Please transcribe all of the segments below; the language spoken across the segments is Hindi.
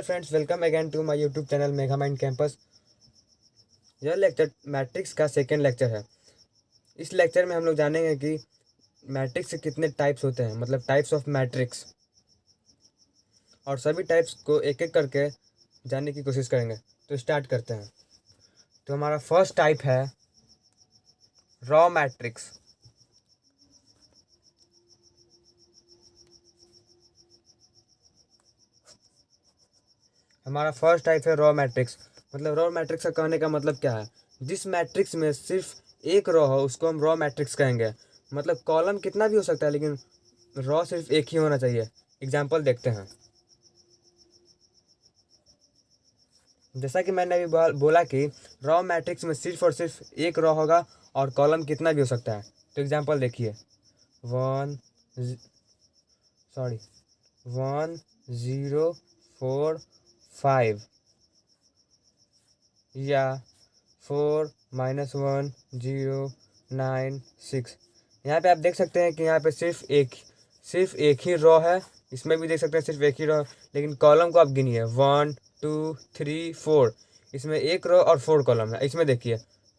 Friends, welcome again to my YouTube channel mega mind campus. यह लेक्चर मैट्रिक्स का सेकेंड लेक्चर है। इस लेक्चर में हम लोग जानेंगे कि मैट्रिक्स के कितने टाइप्स होते हैं, मतलब टाइप्स ऑफ मैट्रिक्स, और सभी टाइप्स को एक एक करके जानने की कोशिश करेंगे। तो स्टार्ट करते हैं। तो हमारा फर्स्ट टाइप है रॉ मैट्रिक्स। हमारा फर्स्ट टाइप है रॉ मैट्रिक्स। मतलब रॉ मैट्रिक्स का कहने का मतलब क्या है, जिस मैट्रिक्स में सिर्फ एक रॉ हो उसको हम रॉ मैट्रिक्स कहेंगे। मतलब कॉलम कितना भी हो सकता है लेकिन रॉ सिर्फ एक ही होना चाहिए। एग्जाम्पल देखते हैं। जैसा कि मैंने अभी बोला कि रॉ मैट्रिक्स में सिर्फ और सिर्फ एक रॉ होगा और कॉलम कितना भी हो सकता है। तो एग्जाम्पल देखिए, 1 0 4 5 या 4 - 1 0 9 6। यहाँ पे आप देख सकते हैं कि यहाँ पे सिर्फ एक ही रॉ है। इसमें भी देख सकते हैं सिर्फ एक ही रॉ, लेकिन कॉलम को आप गिनिए 1 2 3 4। इसमें एक रॉ और 4 कॉलम है। इसमें देखिए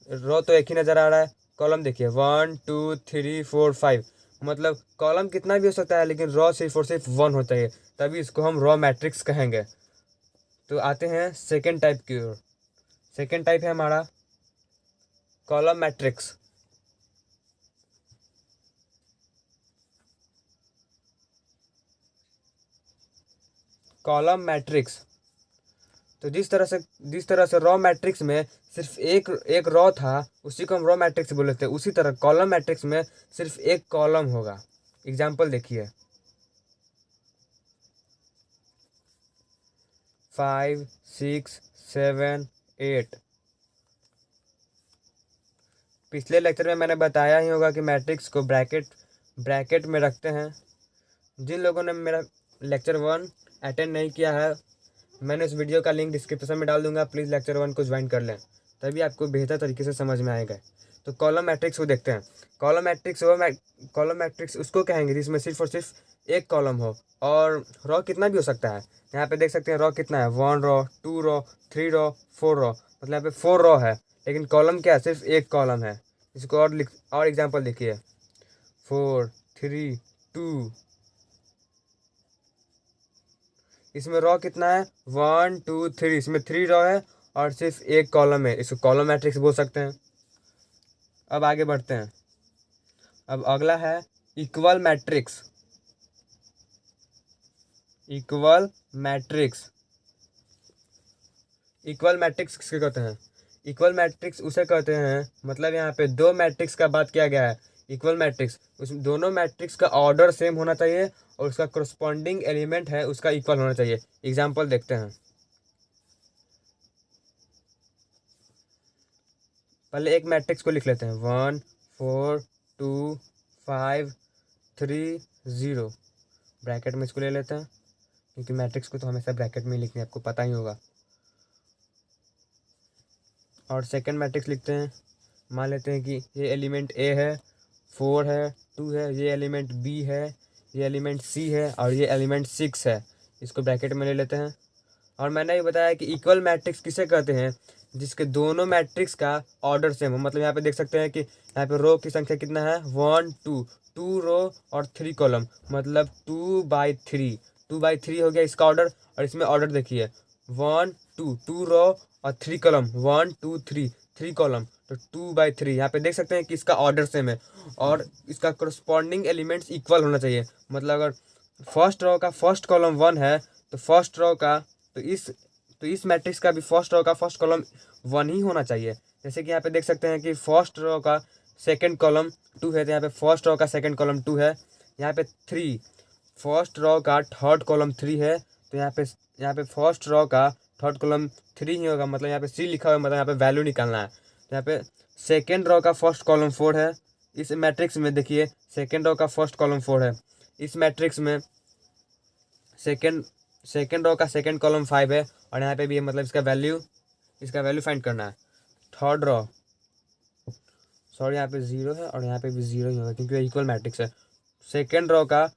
रॉ तो एक ही नज़र आ रहा है, कॉलम देखिए 1 2 3 4 5। मतलब कॉलम कितना भी हो सकता है लेकिन रॉ सिर्फ और सिर्फ 1 होता है, तभी इसको हम रॉ मैट्रिक्स कहेंगे। तो आते हैं सेकेंड टाइप की ओर। सेकेंड टाइप है हमारा कॉलम मैट्रिक्स। कॉलम मैट्रिक्स तो जिस तरह से रॉ मैट्रिक्स में सिर्फ एक एक रॉ था, उसी को हम रॉ मैट्रिक्स बोले थे, उसी तरह कॉलम मैट्रिक्स में सिर्फ एक कॉलम होगा। एग्जाम्पल देखिए, 5 6 7 8। पिछले लेक्चर में मैंने बताया ही होगा कि मैट्रिक्स को ब्रैकेट में रखते हैं। जिन लोगों ने मेरा लेक्चर 1 अटेंड नहीं किया है, मैंने उस वीडियो का लिंक डिस्क्रिप्शन में डाल दूंगा। प्लीज़ लेक्चर 1 को ज्वाइन कर लें, तभी आपको बेहतर तरीके से समझ में आएगा। तो कॉलम मैट्रिक्स को देखते हैं। कॉलम मैट्रिक्स उसको कहेंगे जिसमें सिर्फ और सिर्फ एक कॉलम हो और रॉ कितना भी हो सकता है। यहाँ पे देख सकते हैं रॉ कितना है, 1 रॉ 2 रॉ 3 रॉ 4 रॉ। मतलब यहाँ पे 4 रॉ है लेकिन कॉलम क्या है, सिर्फ एक कॉलम है। इसको और एग्जाम्पल देखिए, 4 3 2। इसमें रॉ कितना है, 1 2 3। इसमें 3 रॉ है और सिर्फ एक कॉलम है। इसको कॉलम मैट्रिक्स बोल सकते हैं। अब आगे बढ़ते हैं। अब अगला है equal matrix. Equal matrix equal matrix किसके कहते हैं? इक्वल मैट्रिक्स उसे कहते हैं, मतलब यहाँ पे दो मैट्रिक्स का बात किया गया है। इक्वल मैट्रिक्स, उस दोनों मैट्रिक्स का ऑर्डर सेम होना चाहिए और उसका करस्पॉन्डिंग एलिमेंट है उसका इक्वल होना चाहिए। एग्जाम्पल देखते हैं। पहले एक मैट्रिक्स को लिख लेते हैं, 1 4 2 5 3 0। ब्रैकेट में इसको ले लेते हैं क्योंकि मैट्रिक्स को तो हमेशा ब्रैकेट में ही लिखना है, आपको पता ही होगा। और सेकंड मैट्रिक्स लिखते हैं। मान लेते हैं कि ये एलिमेंट ए है, 4 है, 2 है, ये एलिमेंट बी है, ये एलिमेंट सी है और ये एलिमेंट 6 है। इसको ब्रैकेट में ले लेते हैं। और मैंने ये बताया कि इक्वल मैट्रिक्स किसे कहते हैं, जिसके दोनों मैट्रिक्स का ऑर्डर सेम हो। मतलब यहाँ पे देख सकते हैं कि यहाँ पे रो की संख्या कितना है, 1 2 2 रो और 3 कॉलम, मतलब 2/3। 2/3 हो गया इसका ऑर्डर। और इसमें ऑर्डर देखिए, 1 2 2 रो और 3 कॉलम, 1 2 3 3 कॉलम, तो 2/3। यहाँ पे देख सकते हैं कि इसका ऑर्डर सेम है और इसका करस्पॉन्डिंग एलिमेंट्स इक्वल होना चाहिए। मतलब अगर फर्स्ट रो का फर्स्ट कॉलम 1 है तो फर्स्ट रो का तो इस मैट्रिक्स का भी फर्स्ट रो का फर्स्ट कॉलम 1 ही होना चाहिए। जैसे कि यहाँ पे देख सकते हैं कि फर्स्ट रो का सेकंड कॉलम 2 है, तो यहाँ पे फर्स्ट रो का सेकंड कॉलम 2 है। यहाँ पे 3, फर्स्ट रो का थर्ड कॉलम 3 है, तो यहाँ पे फर्स्ट रो का थर्ड कॉलम 3 ही होगा। मतलब यहाँ पे सी लिखा हुआ है, मतलब यहाँ पे वैल्यू निकालना है। तो यहाँ पे सेकेंड रो का फर्स्ट कॉलम 4 है। इस मैट्रिक्स में देखिए सेकेंड रो का फर्स्ट कॉलम 4 है। इस मैट्रिक्स में सेकेंड रो का सेकेंड कॉलम 5 है और यहाँ पे भी है, मतलब इसका वैल्यू फाइंड करना है। थर्ड रो, सॉरी यहाँ पे 0 है और यहाँ पे भी 0 ही होगा क्योंकि इक्वल मैट्रिक्स है। सेकेंड रो का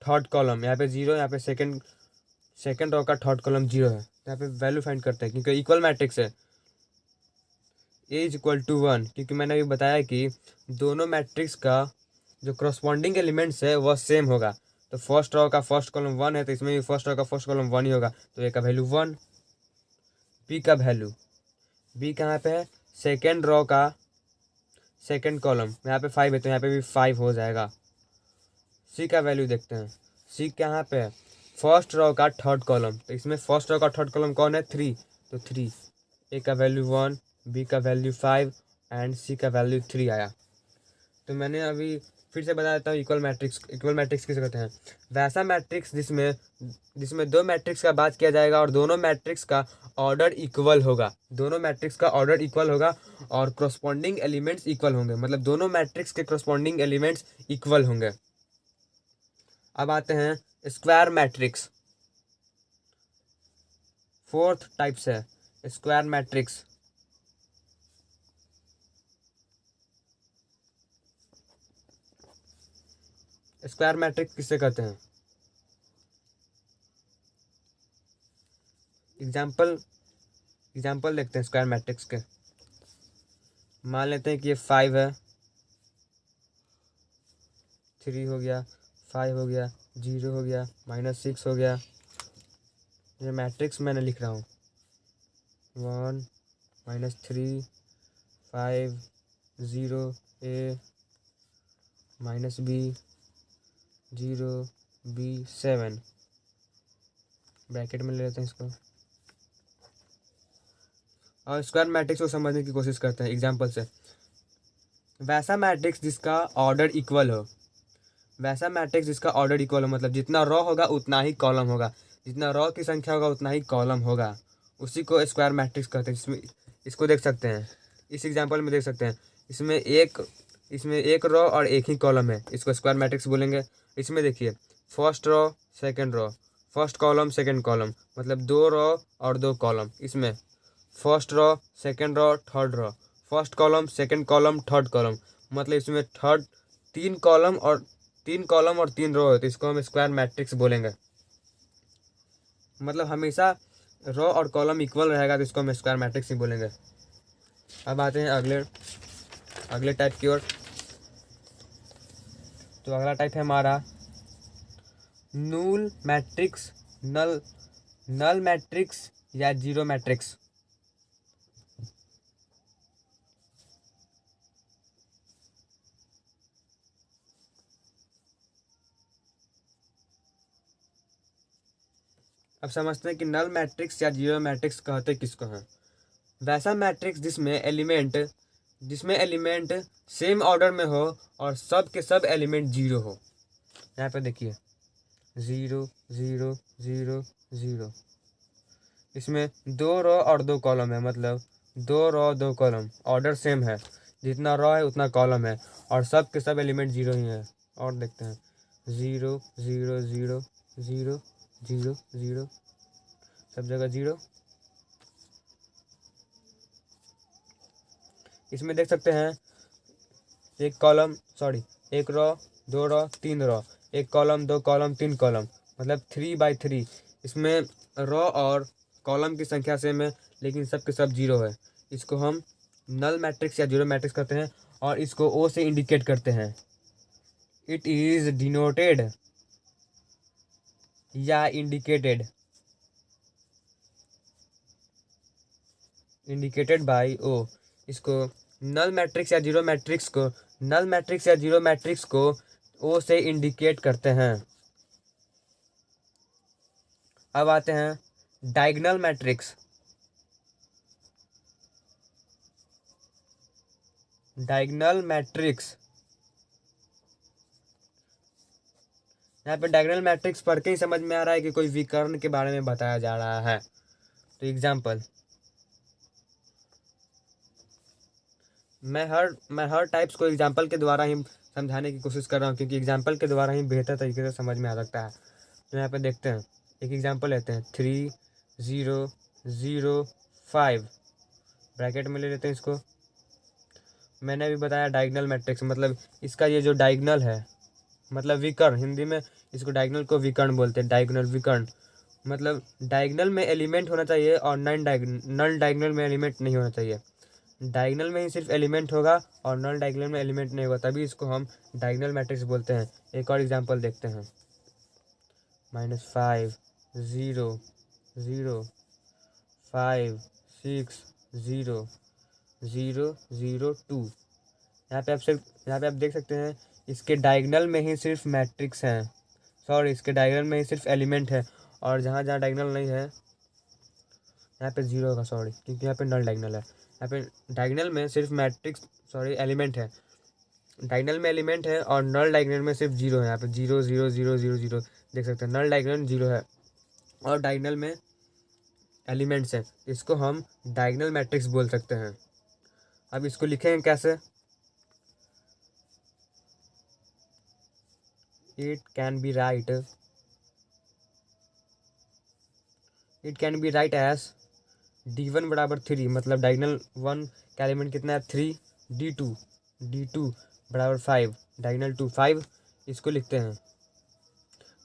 थर्ड कॉलम, यहाँ पे 0, यहाँ पे सेकेंड सेकेंड रो का थर्ड कॉलम 0 है, तो यहाँ पे वैल्यू फाइंड करते हैं क्योंकि इक्वल मैट्रिक्स है। ए इज इक्वल टू 1, क्योंकि मैंने अभी बताया कि दोनों मैट्रिक्स का जो करस्पॉन्डिंग एलिमेंट्स है वह सेम होगा। तो फर्स्ट रो का फर्स्ट कॉलम 1 है, तो इसमें भी फर्स्ट रो का फर्स्ट कॉलम 1 ही होगा, तो ए का वैल्यू 1। बी का वैल्यू, बी कहाँ पे है, सेकेंड रो का सेकेंड कॉलम, यहाँ पे 5 है तो यहाँ पे भी 5 हो जाएगा। सी का वैल्यू देखते हैं, सी कहाँ पे है, फर्स्ट रो का थर्ड कॉलम, तो इसमें फर्स्ट रो का थर्ड कॉलम कौन है, 3, तो 3। ए का वैल्यू 1, बी का वैल्यू 5 एंड सी का वैल्यू 3 आया। तो मैंने अभी फिर से बता देता हूँ इक्वल मैट्रिक्स किसे कहते हैं, वैसा मैट्रिक्स जिसमें दो मैट्रिक्स का बात किया जाएगा और दोनों मैट्रिक्स का ऑर्डर इक्वल होगा, दोनों मैट्रिक्स का ऑर्डर इक्वल होगा और करस्पॉन्डिंग एलिमेंट्स इक्वल होंगे, मतलब दोनों मैट्रिक्स के करस्पॉन्डिंग एलिमेंट्स इक्वल होंगे। अब आते हैं स्क्वायर मैट्रिक्स, फोर्थ टाइप से स्क्वायर मैट्रिक्स। स्क्वायर मैट्रिक्स किससे कहते हैं, एग्जाम्पल देखते हैं स्क्वायर मैट्रिक्स के। मान लेते हैं कि ये 5 है, 3 हो गया, 5 हो गया, 0 हो गया, -6 हो गया। ये मैट्रिक्स मैंने लिख रहा हूँ 1 -3 5 0 A -B 0 B 7, ब्रैकेट में ले लेते हैं इसको और स्क्वायर मैट्रिक्स को समझने की कोशिश करते हैं एग्जाम्पल से। वैसा मैट्रिक्स जिसका ऑर्डर इक्वल हो, वैसा मैट्रिक्स जिसका ऑर्डर इक्वल हो, मतलब जितना रो होगा उतना ही कॉलम होगा, जितना रो की संख्या होगा उतना ही कॉलम होगा, उसी को स्क्वायर मैट्रिक्स कहते हैं। जिसमें इसको देख सकते हैं, इस एग्जाम्पल में देख सकते हैं, इसमें एक रो और एक ही कॉलम है, इसको स्क्वायर मैट्रिक्स बोलेंगे। इसमें देखिए first row second row, first column second column, मतलब 2 रो और 2 कॉलम। इसमें first row second row third row, first column second column third column, मतलब इसमें तीन कॉलम और 3 रो है, तो इसको हम स्क्वायर मैट्रिक्स बोलेंगे। मतलब हमेशा रो और कॉलम इक्वल रहेगा तो इसको हम स्क्वायर मैट्रिक्स ही बोलेंगे। अब आते हैं अगले टाइप की ओर। तो अगला टाइप है हमारा नल मैट्रिक्स या जीरो मैट्रिक्स। अब समझते हैं कि नल मैट्रिक्स या जीरो मैट्रिक्स कहते किसको हैं। वैसा मैट्रिक्स जिसमें एलिमेंट सेम ऑर्डर में हो और सब के सब एलिमेंट 0 हो। यहाँ पे देखिए 0 0 0 0, इसमें 2 रो और 2 कॉलम है, मतलब 2 रो 2 कॉलम, ऑर्डर सेम है, जितना रो है उतना कॉलम है और सब के सब एलिमेंट 0 ही है। और देखते हैं 0 0 0 0 0 0, सब जगह 0। इसमें देख सकते हैं एक रो 2 रो 3 रो, एक कॉलम 2 कॉलम 3 कॉलम, मतलब 3/3। इसमें रो और कॉलम की संख्या सेम है लेकिन सब के सब 0 है। इसको हम नल मैट्रिक्स या जीरो मैट्रिक्स कहते हैं और इसको ओ से इंडिकेट करते हैं। इट इज डिनोटेड या इंडिकेटेड बाय ओ। इसको नल मैट्रिक्स या जीरो मैट्रिक्स को ओ से इंडिकेट करते हैं। अब आते हैं डायगोनल मैट्रिक्स। यहाँ पे डायगोनल मैट्रिक्स पढ़ के ही समझ में आ रहा है कि कोई विकर्ण के बारे में बताया जा रहा है। तो एग्जाम्पल, मैं हर टाइप्स को एग्जाम्पल के द्वारा ही समझाने की कोशिश कर रहा हूँ क्योंकि एग्जाम्पल के द्वारा ही बेहतर तरीके से समझ में आ सकता है। तो यहाँ पे देखते हैं, एक एग्जाम्पल लेते हैं 3 0 0 5, ब्रैकेट में ले लेते हैं इसको। मैंने अभी बताया डायगोनल मैट्रिक्स, मतलब इसका ये जो डायगोनल है, मतलब विकर्ण, हिंदी में इसको डायगोनल को विकर्ण बोलते हैं, डायगोनल विकर्ण। मतलब डायगोनल में एलिमेंट होना चाहिए और नल डायगोनल में एलिमेंट नहीं होना चाहिए। डायगोनल में ही सिर्फ एलिमेंट होगा और नल डायगोनल में एलिमेंट नहीं होगा, तभी इसको हम डायगोनल मैट्रिक्स बोलते हैं। एक और एग्जांपल देखते हैं। -5 0 0 5 6 0 0 0 2। यहाँ पे आप देख सकते हैं इसके डायगोनल में ही सिर्फ मैट्रिक्स हैं, सॉरी इसके डायगोनल में ही सिर्फ एलिमेंट है, और जहाँ जहाँ डायगोनल नहीं है यहाँ पे जीरो होगा, सॉरी, क्योंकि यहाँ पे नल डायगोनल है। यहाँ पे डायगोनल में सिर्फ मैट्रिक्स सॉरी एलिमेंट है, डायगोनल में एलिमेंट है और नल डायगोनल में सिर्फ जीरो है। यहाँ पे 0 0 0 0 0 देख सकते हैं, नल डायगोनल जीरो है और डायगोनल में एलिमेंट्स हैं। इसको हम डायगोनल मैट्रिक्स बोल सकते हैं। अब इसको लिखेंगे कैसे? It can be write as D1 बराबर 3, मतलब डायगोनल 1 का एलिमेंट कितना है 3, D2 बराबर 5, डायगोनल 2 5, इसको लिखते हैं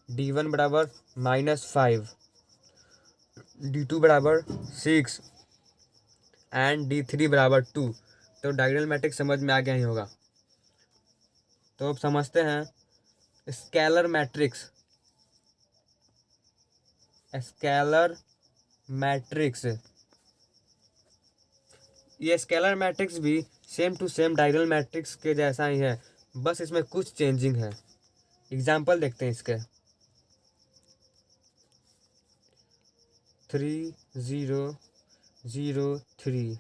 D1 बराबर -5, D2 बराबर 6 एंड D3 बराबर 2। तो डायगोनल मैट्रिक्स समझ में आ गया ही होगा। तो अब समझते हैं स्केलर मैट्रिक्स। ये स्केलर मैट्रिक्स भी same to same diagonal matrix के जैसा ही है, बस इसमें कुछ चेंजिंग है। एग्जाम्पल देखते हैं इसके। 3 0 0 3,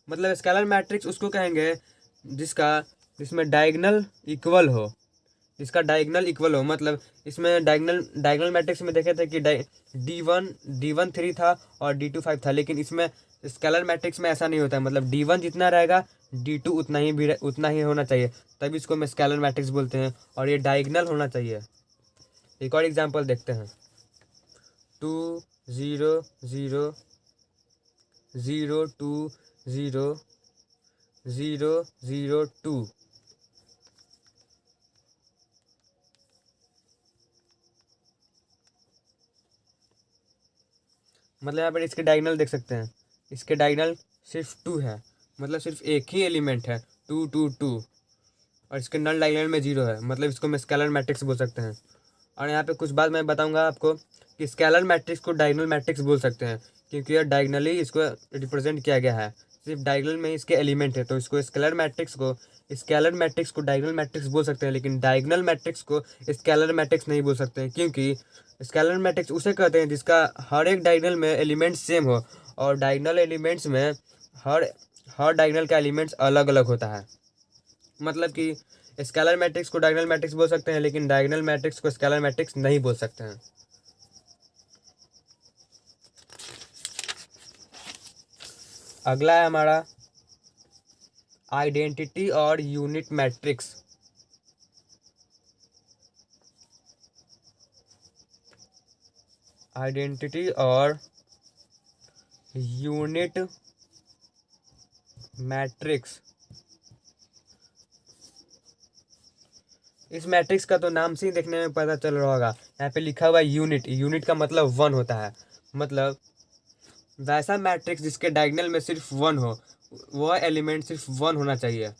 मतलब स्केलर मैट्रिक्स उसको कहेंगे जिसमें डायगोनल इक्वल हो, मतलब इसमें डायगोनल मैट्रिक्स में देखे थे कि D1 3 था और D2 5 था, लेकिन इसमें स्केलर मैट्रिक्स में ऐसा नहीं होता है। मतलब D1 जितना रहेगा D2 उतना ही होना चाहिए, तभी इसको हम स्केलर मैट्रिक्स बोलते हैं, और ये डायगोनल होना चाहिए। एक और एग्जांपल देखते हैं। 2 0 0 0 2 0 0 0 2, मतलब यहाँ पर इसके डायगोनल देख सकते हैं, इसके डायगोनल सिर्फ 2 है, मतलब सिर्फ एक ही एलिमेंट है 2 2 2, और इसके नल डायगोनल में 0 है, मतलब इसको हम स्केलर मैट्रिक्स बोल सकते हैं। और यहाँ पे कुछ बात मैं बताऊंगा आपको कि स्केलर मैट्रिक्स को डायगोनल मैट्रिक्स बोल सकते हैं, क्योंकि यह डायगोनली इसको रिप्रेजेंट किया गया है, सिर्फ डायगोनल में ही इसके एलिमेंट है, तो इसको स्केलर मैट्रिक्स को डायगोनल मैट्रिक्स बोल सकते हैं, लेकिन डायगोनल मैट्रिक्स को स्केलर मैट्रिक्स नहीं बोल सकते हैं, क्योंकि स्केलर मैट्रिक्स उसे कहते हैं जिसका हर एक डायगोनल में एलिमेंट सेम हो, और डायगोनल एलिमेंट्स में हर डायगोनल का एलिमेंट्स अलग अलग होता है। मतलब कि स्केलर मैट्रिक्स को डायगोनल मैट्रिक्स बोल सकते हैं, लेकिन डायगोनल मैट्रिक्स को स्केलर मैट्रिक्स नहीं बोल सकते हैं। अगला है हमारा आइडेंटिटी और यूनिट मैट्रिक्स। आइडेंटिटी और यूनिट मैट्रिक्स, इस मैट्रिक्स का तो नाम से ही देखने में पता चल रहा होगा, यहाँ पे लिखा हुआ है यूनिट का मतलब 1 होता है। मतलब वैसा मैट्रिक्स जिसके डायगोनल में सिर्फ 1 हो, वह एलिमेंट सिर्फ 1 होना चाहिए।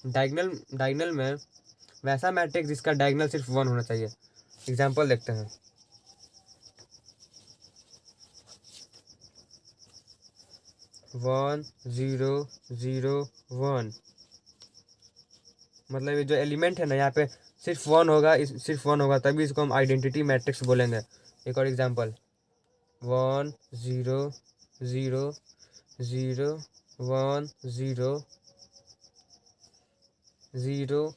डायगोनल में वैसा मैट्रिक्स जिसका डायगोनल सिर्फ 1 होना चाहिए। एग्जाम्पल देखते हैं। 1 0 0 1, मतलब ये जो एलिमेंट है ना, यहाँ पे सिर्फ 1 होगा, तभी इसको हम आइडेंटिटी मैट्रिक्स बोलेंगे। एक और एग्जांपल 1 0 0 0 1 0 0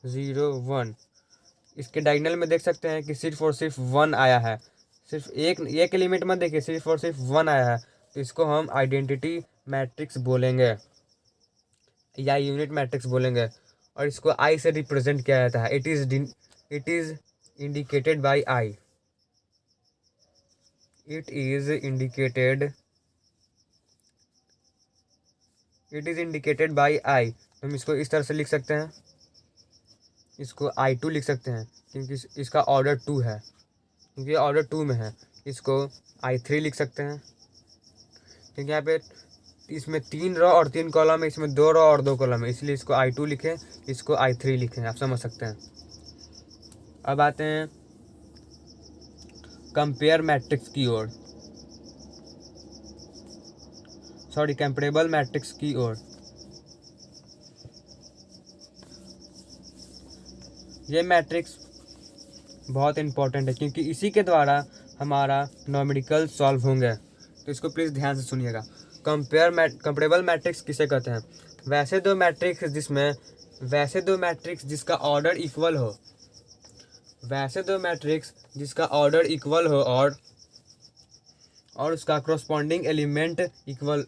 0 1, इसके डायगोनल में देख सकते हैं कि सिर्फ और सिर्फ 1 आया है, सिर्फ एक एलिमेंट मत देखिए, सिर्फ और सिर्फ 1 आया है, तो इसको हम आइडेंटिटी मैट्रिक्स बोलेंगे या यूनिट मैट्रिक्स बोलेंगे, और इसको आई से रिप्रेजेंट किया जाता है। It is indicated by I. It is indicated by I. हम इसको इस तरह से लिख सकते हैं, इसको I2 लिख सकते हैं, क्योंकि इसका ऑर्डर 2 है। क्योंकि ऑर्डर 2 में है, इसको I3 लिख सकते हैं। क्योंकि यहाँ पे इसमें 3 रो और 3 कॉलम है, इसमें 2 रो और 2 कॉलम है, इसलिए इसको I2 लिखें, इसको I3 लिखें। आप समझ सकते हैं। अब आते हैं कंपेयर मैट्रिक्स की ओर, सॉरी कंपेरेबल मैट्रिक्स की ओर। ये मैट्रिक्स बहुत इंपॉर्टेंट है क्योंकि इसी के द्वारा हमारा न्यूमेरिकल सॉल्व होंगे, तो इसको प्लीज़ ध्यान से सुनिएगा। कंपेरेबल मैट्रिक्स किसे कहते हैं? वैसे दो मैट्रिक्स जिसका ऑर्डर इक्वल हो, वैसे दो मैट्रिक्स जिसका ऑर्डर इक्वल हो और उसका करस्पॉन्डिंग एलिमेंट इक्वल,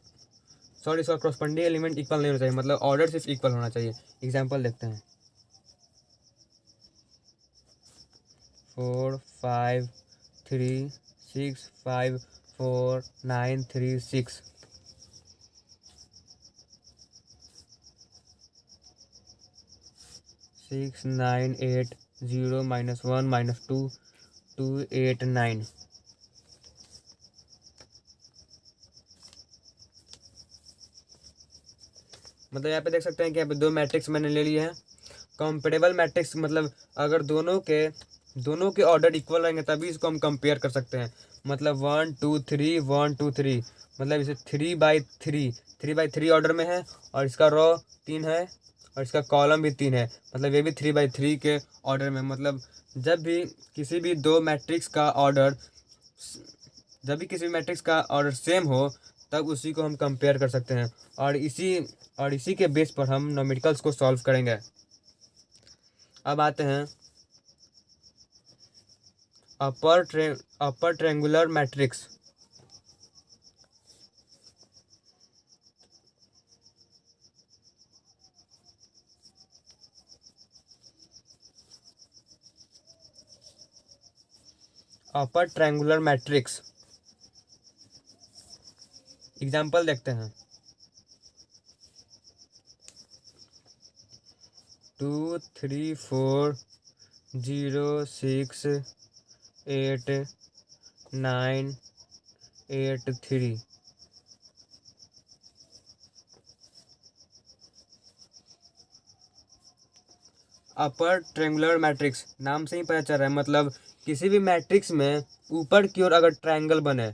सॉरी उसका करस्पॉन्डिंग एलिमेंट इक्वल नहीं होना चाहिए, मतलब ऑर्डर सिर्फ इक्वल होना चाहिए। एग्जांपल देखते हैं। 4 5 3 6 5 4 9 3 6। 6 9 8 0 -1 -2 2 8 9। मतलब यहाँ पे देख सकते हैं कि यहाँ पे दो मैट्रिक्स मैंने ले लिए हैं। कंपेरेबल मैट्रिक्स मतलब अगर दोनों के ऑर्डर इक्वल रहेंगे तभी इसको हम कंपेयर कर सकते हैं। मतलब 1 2 3 1 2 3, मतलब इसे 3/3 ऑर्डर में है और इसका रो 3 है और इसका कॉलम भी 3 है, मतलब ये भी 3/3 के ऑर्डर में। मतलब जब भी किसी भी मैट्रिक्स का ऑर्डर सेम हो तब उसी को हम कंपेयर कर सकते हैं और इसी के बेस पर हम न्यूमेरिकल्स को सॉल्व करेंगे। अब आते हैं upper triangular matrix. Upper triangular matrix example देखते हैं। 2 3 4 0 6 8 9 8 3। अपर ट्रायंगुलर मैट्रिक्स नाम से ही पता चल रहा है, मतलब किसी भी मैट्रिक्स में ऊपर की ओर अगर ट्रायंगल बने,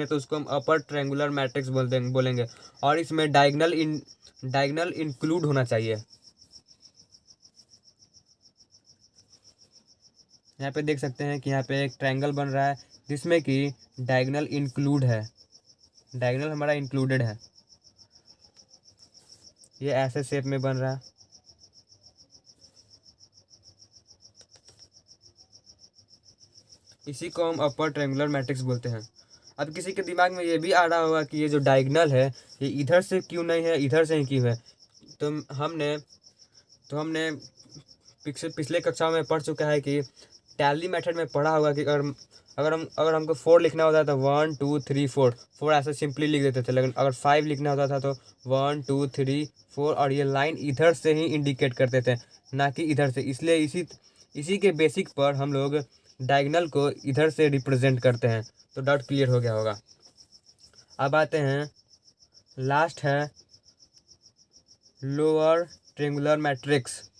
तो उसको हम अपर ट्रायंगुलर मैट्रिक्स बोलेंगे। और इसमें डायगोनल इंक्लूड होना चाहिए। यहाँ पे देख सकते हैं कि यहाँ पे एक ट्रायंगल बन रहा है जिसमें कि डायगोनल इंक्लूड है, डायगोनल हमारा इंक्लूडेड है। ये ऐसे शेप में बन रहा है। इसी को हम अपर ट्रायंगुलर मैट्रिक्स बोलते हैं। अब किसी के दिमाग में ये भी आ रहा होगा कि ये जो डायगोनल है ये इधर से क्यों नहीं है, इधर से ही क्यों है। तो हमने पिछले कक्षा में पढ़ चुका है कि टैली मेथड में पढ़ा होगा कि अगर हमको 4 लिखना होता है तो 1 2 3 4 ऐसे सिंपली लिख देते थे। लेकिन अगर 5 लिखना होता था तो 1 2 3 4 और ये लाइन इधर से ही इंडिकेट करते थे, ना कि इधर से। इसलिए इसी के बेसिक पर हम लोग डायगोनल को इधर से रिप्रेजेंट करते हैं। तो डाउट क्लियर हो गया होगा। अब आते हैं, लास्ट है lower triangular matrix.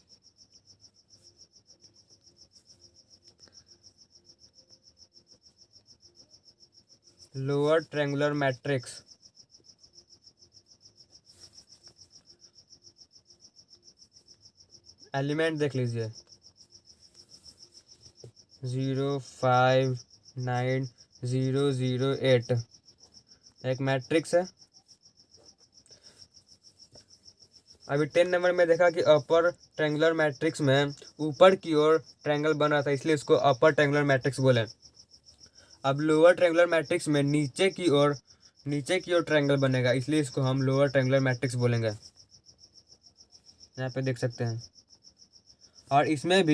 Lower triangular matrix element देख लीजिए, 0 5 9 0 0 8 एक मैट्रिक्स है। अभी 10 नंबर में देखा कि अपर ट्रायंगुलर मैट्रिक्स में ऊपर की ओर ट्रायंगल बन रहा था, इसलिए इसको अपर ट्रायंगुलर मैट्रिक्स बोले। अब लोअर ट्रायंगुलर मैट्रिक्स में नीचे की ओर ट्रायंगल बनेगा, इसलिए इसको हम लोअर ट्रायंगुलर मैट्रिक्स बोलेंगे। यहाँ पे देख सकते हैं। और इसमें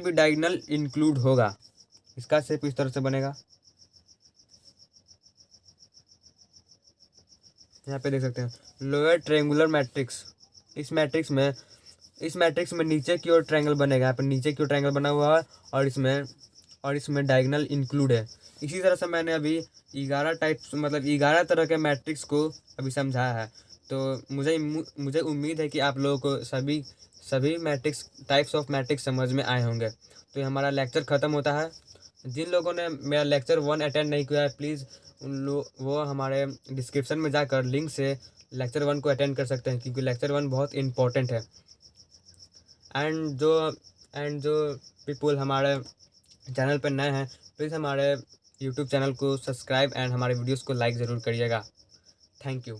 भी डायगोनल इंक्लूड होगा। इसका शेप इस तरह से बनेगा। यहाँ पे देख सकते हैं लोअर ट्रायंगुलर मैट्रिक्स इस मैट्रिक्स में नीचे की ओर ट्रायंगल बनेगा। यहाँ पर नीचे की ओर ट्रायंगल बना हुआ है और इसमें डायगोनल इंक्लूड है। इसी तरह से मैंने अभी 11 तरह के मैट्रिक्स को अभी समझाया है। तो मुझे उम्मीद है कि आप लोगों को सभी टाइप्स ऑफ मैट्रिक्स समझ में आए होंगे। तो ये हमारा लेक्चर ख़त्म होता है। जिन लोगों ने मेरा लेक्चर 1 अटेंड नहीं किया है, प्लीज़ वो हमारे डिस्क्रिप्शन में जाकर लिंक से लेक्चर 1 को अटेंड कर सकते हैं, क्योंकि लेक्चर 1 बहुत इम्पोर्टेंट है। एंड जो पीपल हमारे चैनल पर नए हैं, प्लीज़ हमारे यूट्यूब चैनल को सब्सक्राइब एंड हमारे वीडियोस को लाइक ज़रूर करिएगा। Thank you.